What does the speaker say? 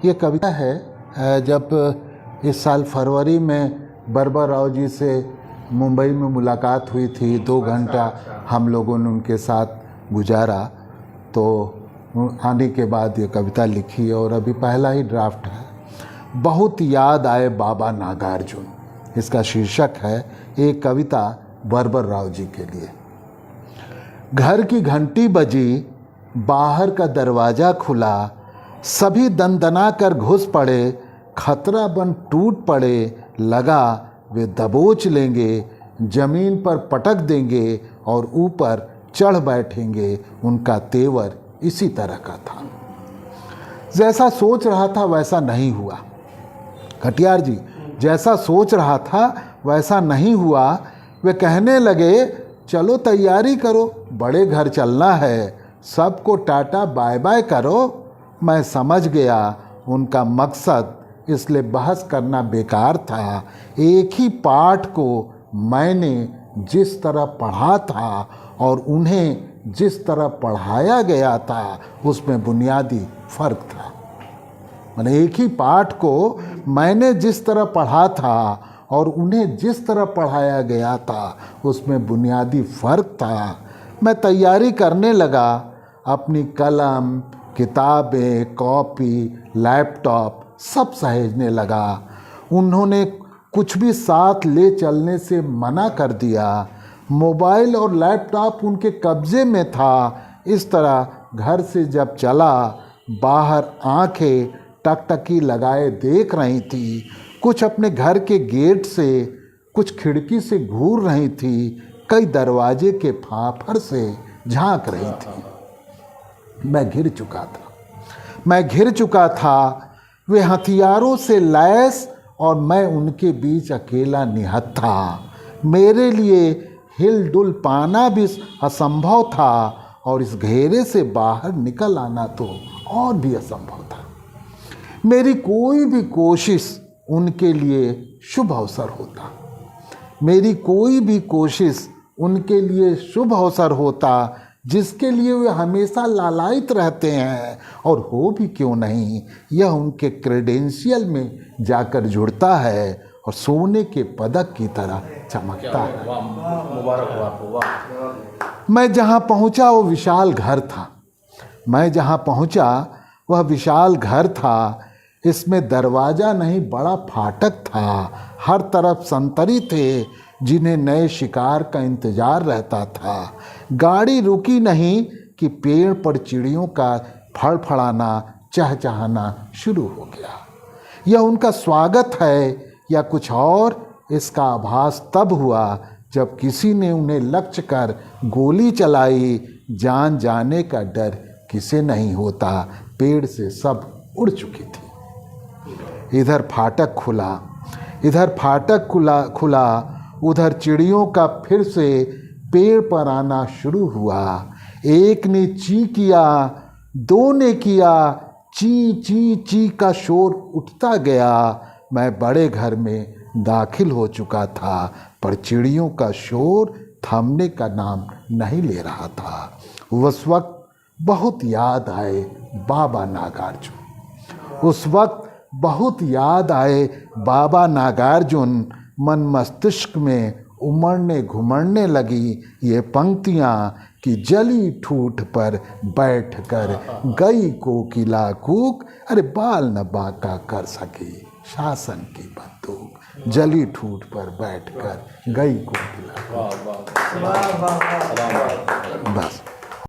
ये कविता है जब इस साल फरवरी में बर्बर राव जी से मुंबई में मुलाकात हुई थी, 2 घंटा हम लोगों ने उनके साथ गुजारा, तो आने के बाद ये कविता लिखी और अभी पहला ही ड्राफ्ट है। बहुत याद आए बाबा नागार्जुन, इसका शीर्षक है। एक कविता बर्बर राव जी के लिए। घर की घंटी बजी, बाहर का दरवाज़ा खुला, सभी दंदना कर घुस पड़े, खतरा बन टूट पड़े, लगा वे दबोच लेंगे, जमीन पर पटक देंगे और ऊपर चढ़ बैठेंगे। उनका तेवर इसी तरह का था। जैसा सोच रहा था वैसा नहीं हुआ। कटियार जी, जैसा सोच रहा था वैसा नहीं हुआ। वे कहने लगे, चलो तैयारी करो, बड़े घर चलना है, सबको टाटा बाय बाय करो। मैं समझ गया उनका मकसद, इसलिए बहस करना बेकार था। एक ही पाठ को मैंने जिस तरह पढ़ा था और उन्हें जिस तरह पढ़ाया गया था उसमें बुनियादी फ़र्क था। मैंने एक ही पाठ को मैंने जिस तरह पढ़ा था और उन्हें जिस तरह पढ़ाया गया था उसमें बुनियादी फ़र्क था। मैं तैयारी करने लगा, अपनी कलम, किताबें, कॉपी, लैपटॉप सब सहेजने लगा। उन्होंने कुछ भी साथ ले चलने से मना कर दिया। मोबाइल और लैपटॉप उनके कब्ज़े में था। इस तरह घर से जब चला, बाहर आंखें टकटकी लगाए देख रही थी। कुछ अपने घर के गेट से, कुछ खिड़की से घूर रही थी, कई दरवाजे के फाफर से झांक रही थी। मैं घिर चुका था। वे हथियारों से लैस और मैं उनके बीच अकेला निहत्था। मेरे लिए हिलडुल पाना भी असंभव था और इस घेरे से बाहर निकल आना तो और भी असंभव था। मेरी कोई भी कोशिश उनके लिए शुभ अवसर होता। मेरी कोई भी कोशिश उनके लिए शुभ अवसर होता, जिसके लिए वे हमेशा लालायित रहते हैं। और हो भी क्यों नहीं, यह उनके क्रेडेंशियल में जाकर जुड़ता है और सोने के पदक की तरह चमकता है। मैं जहाँ पहुँचा वो विशाल घर था। वह विशाल घर था। इसमें दरवाज़ा नहीं, बड़ा फाटक था। हर तरफ संतरी थे जिन्हें नए शिकार का इंतज़ार रहता था। गाड़ी रुकी नहीं कि पेड़ पर चिड़ियों का फड़फड़ाना, चहचहाना शुरू हो गया। यह उनका स्वागत है या कुछ और, इसका आभास तब हुआ जब किसी ने उन्हें लक्ष्य कर गोली चलाई। जान जाने का डर किसे नहीं होता। पेड़ से सब उड़ चुकी थी। इधर फाटक खुला, उधर चिड़ियों का फिर से पेड़ पर आना शुरू हुआ। एक ने ची किया, 2 ने किया, ची ची ची का शोर उठता गया। मैं बड़े घर में दाखिल हो चुका था, पर चिड़ियों का शोर थमने का नाम नहीं ले रहा था। उस वक्त बहुत याद आए बाबा नागार्जुन। मन मस्तिष्क में उमड़ने घुमड़ने लगी ये पंक्तियाँ कि जली ठूठ पर बैठकर गई कोकिला कूक, अरे बाल न बांका कर सकी शासन की बंदूक। जली ठूठ पर बैठकर गई कोकिला कूक। बस।